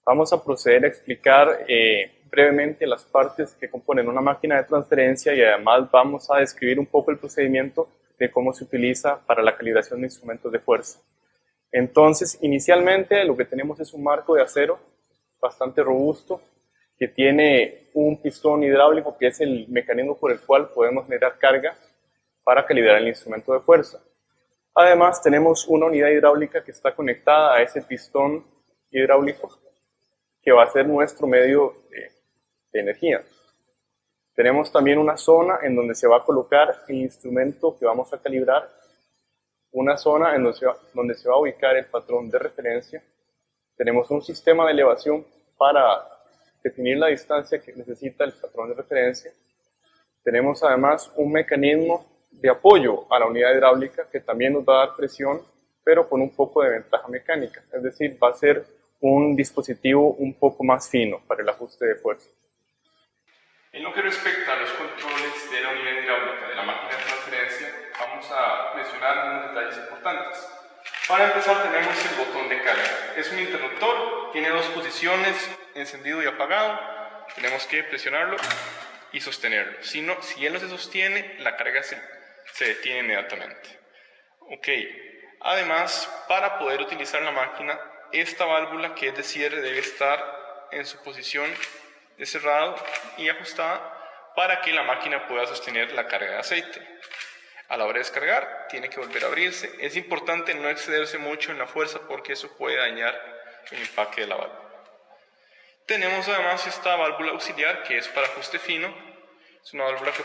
Vamos a proceder a explicar brevemente las partes que componen una máquina de transferencia y además vamos a describir un poco el procedimiento de cómo se utiliza para la calibración de instrumentos de fuerza. Entonces, inicialmente lo que tenemos es un marco de acero bastante robusto que tiene un pistón hidráulico que es el mecanismo por el cual podemos generar carga para calibrar el instrumento de fuerza. Además, tenemos una unidad hidráulica que está conectada a ese pistón hidráulico que va a ser nuestro medio de energía. Tenemos también una zona en donde se va a colocar el instrumento que vamos a calibrar, una zona en donde se va a ubicar el patrón de referencia. Tenemos un sistema de elevación para definir la distancia que necesita el patrón de referencia. Tenemos además un mecanismo de apoyo a la unidad hidráulica que también nos va a dar presión, pero con un poco de ventaja mecánica, es decir, va a ser un dispositivo un poco más fino para el ajuste de fuerza. En lo que respecta a los controles de la unidad hidráulica de la máquina de transferencia, vamos a mencionar algunos detalles importantes. Para empezar tenemos el botón de carga. Es un interruptor, tiene dos posiciones, encendido y apagado. Tenemos que presionarlo y sostenerlo. Si él no se sostiene, la carga se detiene inmediatamente. Ok. Además, para poder utilizar la máquina, esta válvula que es de cierre debe estar en su posición de cerrado y ajustada para que la máquina pueda sostener la carga de aceite. A la hora de descargar, tiene que volver a abrirse. Es importante no excederse mucho en la fuerza porque eso puede dañar el empaque de la válvula. Tenemos además esta válvula auxiliar que es para ajuste fino. Es una válvula que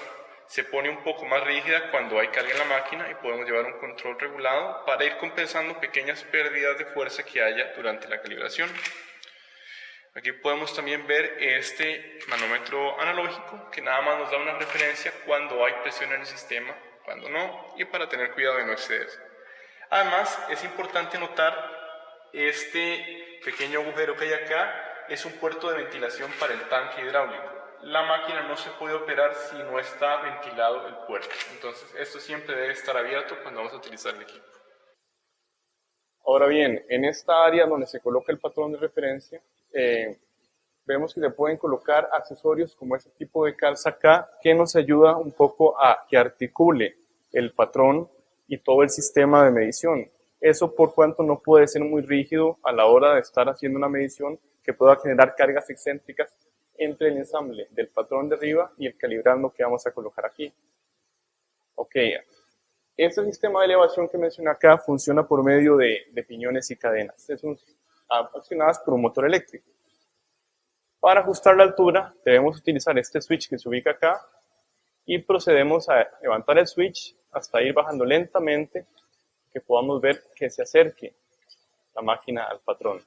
se pone un poco más rígida cuando hay carga en la máquina y podemos llevar un control regulado para ir compensando pequeñas pérdidas de fuerza que haya durante la calibración. Aquí podemos también ver este manómetro analógico que nada más nos da una referencia cuando hay presión en el sistema, cuando no, y para tener cuidado de no excederse. Además, es importante notar este pequeño agujero que hay acá, es un puerto de ventilación para el tanque hidráulico. La máquina no se puede operar si no está ventilado el puerto, entonces esto siempre debe estar abierto cuando vamos a utilizar el equipo. Ahora bien, en esta área donde se coloca el patrón de referencia, vemos que se pueden colocar accesorios como este tipo de calza acá, que nos ayuda un poco a que articule el patrón y todo el sistema de medición. Eso por cuanto no puede ser muy rígido a la hora de estar haciendo una medición que pueda generar cargas excéntricas entre el ensamble del patrón de arriba y el calibrando que vamos a colocar aquí. Ok, este sistema de elevación que mencioné acá funciona por medio de piñones y cadenas. Son accionadas por un motor eléctrico. Para ajustar la altura debemos utilizar este switch que se ubica acá y procedemos a levantar el switch hasta ir bajando lentamente que podamos ver que se acerque la máquina al patrón.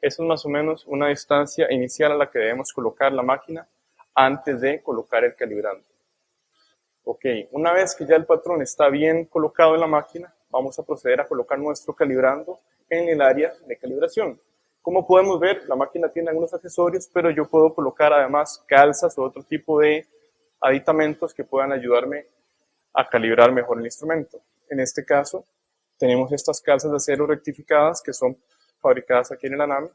Eso es más o menos una distancia inicial a la que debemos colocar la máquina antes de colocar el calibrando. Ok, una vez que ya el patrón está bien colocado en la máquina, vamos a proceder a colocar nuestro calibrando en el área de calibración. Como podemos ver, la máquina tiene algunos accesorios, pero yo puedo colocar además calzas o otro tipo de aditamentos que puedan ayudarme a calibrar mejor el instrumento. En este caso, tenemos estas calzas de acero rectificadas que son fabricadas aquí en el ANAME.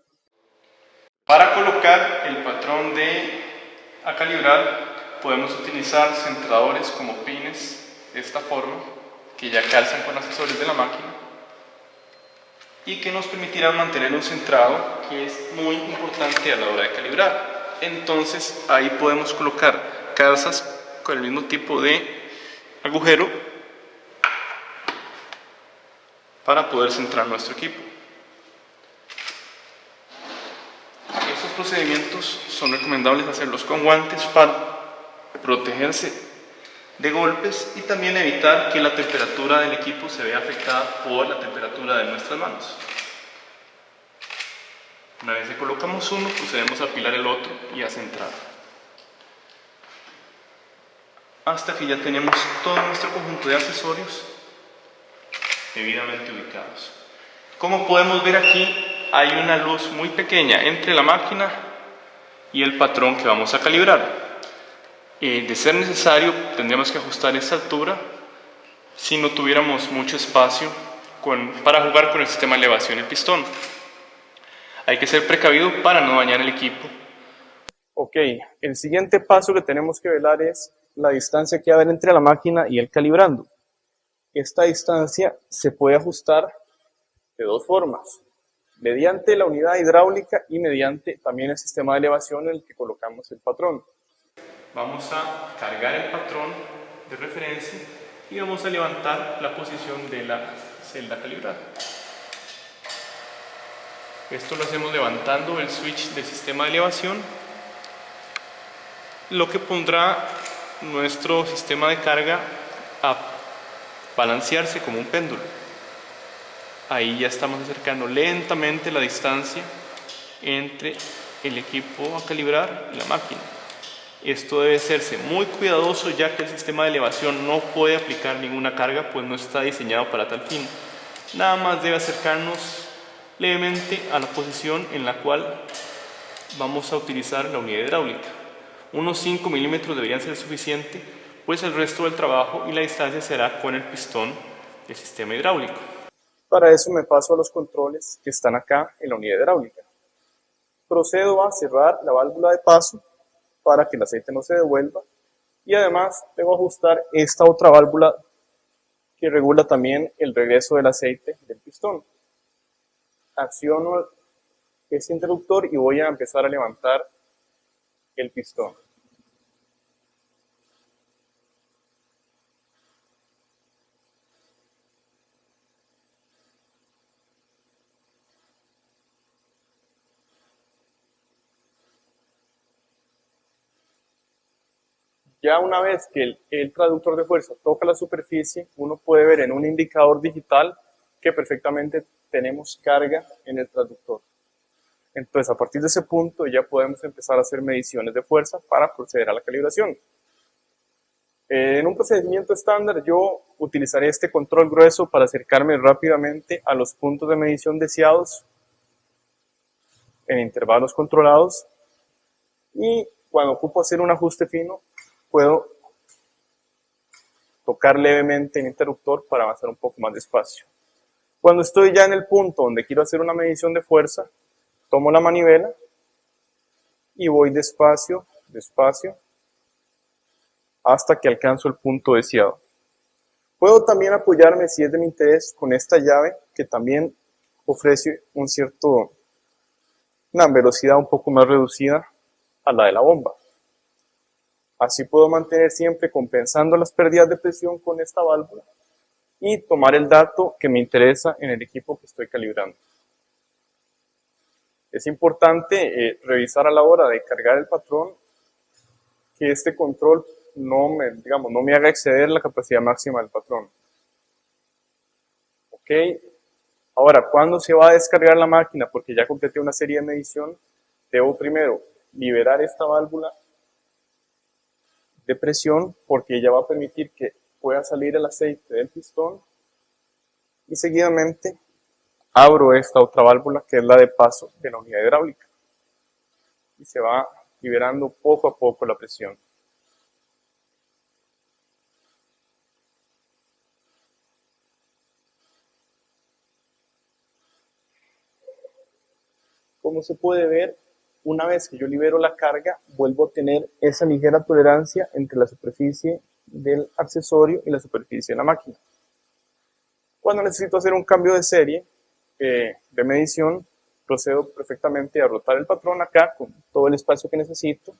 Para colocar el patrón a calibrar, podemos utilizar centradores como pines de esta forma, que ya calzan con accesorios de la máquina y que nos permitirán mantener un centrado que es muy importante a la hora de calibrar. Entonces ahí podemos colocar calzas con el mismo tipo de agujero para poder centrar nuestro equipo. Estos procedimientos son recomendables hacerlos con guantes para protegerse de golpes y también evitar que la temperatura del equipo se vea afectada por la temperatura de nuestras manos. Una vez que colocamos uno, procedemos a apilar el otro y a centrar. Hasta que ya tenemos todo nuestro conjunto de accesorios debidamente ubicados. Como podemos ver aquí, hay una luz muy pequeña entre la máquina y el patrón que vamos a calibrar. De ser necesario, tendríamos que ajustar esta altura si no tuviéramos mucho espacio para jugar con el sistema de elevación y el pistón. Hay que ser precavido para no dañar el equipo. Ok, el siguiente paso que tenemos que velar es la distancia que va a haber entre la máquina y el calibrando. Esta distancia se puede ajustar de dos formas, mediante la unidad hidráulica y mediante también el sistema de elevación en el que colocamos el patrón. Vamos a cargar el patrón de referencia y vamos a levantar la posición de la celda calibrada. Esto lo hacemos levantando el switch del sistema de elevación, lo que pondrá nuestro sistema de carga a balancearse como un péndulo. Ahí ya estamos acercando lentamente la distancia entre el equipo a calibrar y la máquina. Esto debe hacerse muy cuidadoso, ya que el sistema de elevación no puede aplicar ninguna carga, pues no está diseñado para tal fin. Nada más debe acercarnos levemente a la posición en la cual vamos a utilizar la unidad hidráulica. Unos 5 milímetros deberían ser suficiente, pues el resto del trabajo y la distancia será con el pistón del sistema hidráulico. Para eso me paso a los controles que están acá en la unidad hidráulica. Procedo a cerrar la válvula de paso para que el aceite no se devuelva, y además debo ajustar esta otra válvula que regula también el regreso del aceite del pistón. Acciono este interruptor y voy a empezar a levantar el pistón. Ya una vez que el traductor de fuerza toca la superficie, uno puede ver en un indicador digital que perfectamente tenemos carga en el traductor. Entonces, a partir de ese punto ya podemos empezar a hacer mediciones de fuerza para proceder a la calibración. En un procedimiento estándar yo utilizaré este control grueso para acercarme rápidamente a los puntos de medición deseados en intervalos controlados, y cuando ocupo hacer un ajuste fino puedo tocar levemente el interruptor para avanzar un poco más despacio. Cuando estoy ya en el punto donde quiero hacer una medición de fuerza, tomo la manivela y voy despacio, despacio, hasta que alcanzo el punto deseado. Puedo también apoyarme, si es de mi interés, con esta llave que también ofrece una velocidad un poco más reducida a la de la bomba. Así puedo mantener siempre compensando las pérdidas de presión con esta válvula y tomar el dato que me interesa en el equipo que estoy calibrando. Es importante revisar a la hora de cargar el patrón que este control no me haga exceder la capacidad máxima del patrón. Ok, ahora cuando se va a descargar la máquina, porque ya completé una serie de medición, debo primero liberar esta válvula de presión, porque ella va a permitir que pueda salir el aceite del pistón, y seguidamente abro esta otra válvula que es la de paso de la unidad hidráulica y se va liberando poco a poco la presión. Como se puede ver, una vez que yo libero la carga, vuelvo a tener esa ligera tolerancia entre la superficie del accesorio y la superficie de la máquina. Cuando necesito hacer un cambio de serie de medición, procedo perfectamente a rotar el patrón acá con todo el espacio que necesito.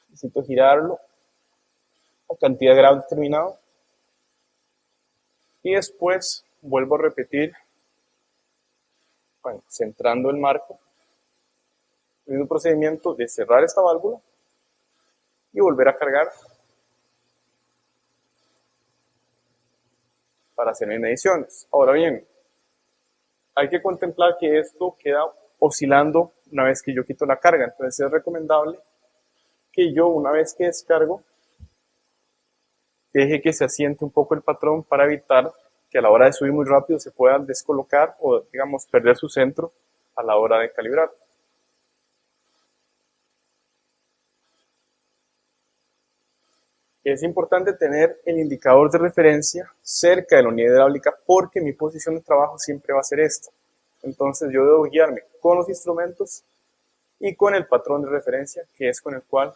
Necesito girarlo a cantidad de grados determinado y después vuelvo a repetir, centrando el marco, el mismo procedimiento de cerrar esta válvula y volver a cargar para hacer mis mediciones. Ahora bien, hay que contemplar que esto queda oscilando una vez que yo quito la carga, entonces es recomendable que yo, una vez que descargo, deje que se asiente un poco el patrón para evitar que a la hora de subir muy rápido se pueda descolocar o, digamos, perder su centro a la hora de calibrar. Es importante tener el indicador de referencia cerca de la unidad hidráulica porque mi posición de trabajo siempre va a ser esta. Entonces yo debo guiarme con los instrumentos y con el patrón de referencia, que es con el cual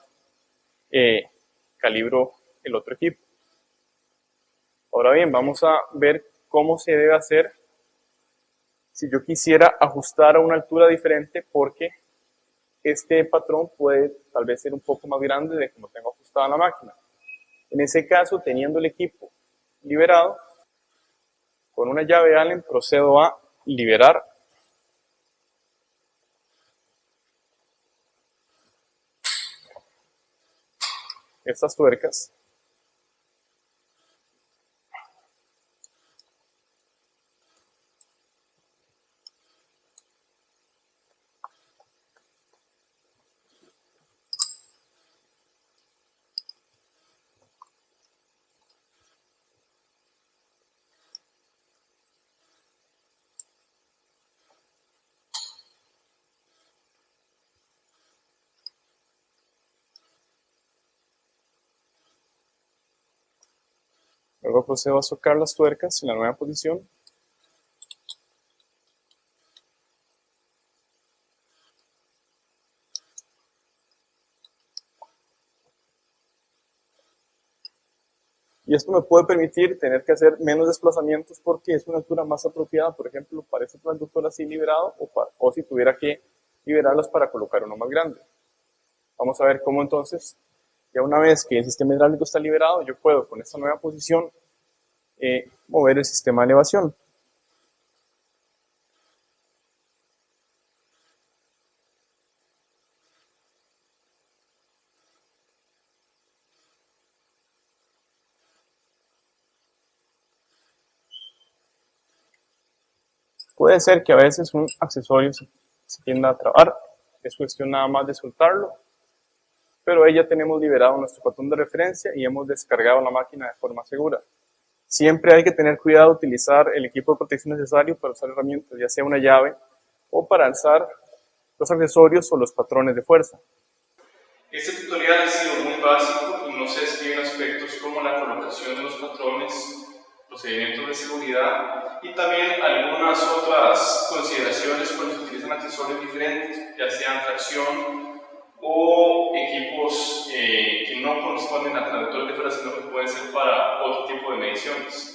calibro el otro equipo. Ahora bien, vamos a ver cómo se debe hacer si yo quisiera ajustar a una altura diferente, porque este patrón puede tal vez ser un poco más grande de como tengo ajustada la máquina. En ese caso, teniendo el equipo liberado, con una llave Allen procedo a liberar estas tuercas. Luego procedo a socar las tuercas en la nueva posición. Y esto me puede permitir tener que hacer menos desplazamientos porque es una altura más apropiada, por ejemplo, para este transductor así liberado o si tuviera que liberarlas para colocar uno más grande. Vamos a ver cómo entonces, ya una vez que el sistema hidráulico está liberado, yo puedo con esta nueva posición mover el sistema de elevación. Puede ser que a veces un accesorio se tienda a trabar, es cuestión nada más de soltarlo, pero ahí ya tenemos liberado nuestro patrón de referencia y hemos descargado la máquina de forma segura. Siempre hay que tener cuidado de utilizar el equipo de protección necesario para usar herramientas, ya sea una llave o para alzar los accesorios o los patrones de fuerza. Este tutorial ha sido muy básico y no se describen aspectos como la colocación de los patrones, procedimientos de seguridad y también algunas otras consideraciones cuando se utilizan accesorios diferentes, ya sean tracción o equipos que no corresponden a traductores de fuerza, sino que pueden ser para otro tipo de mediciones.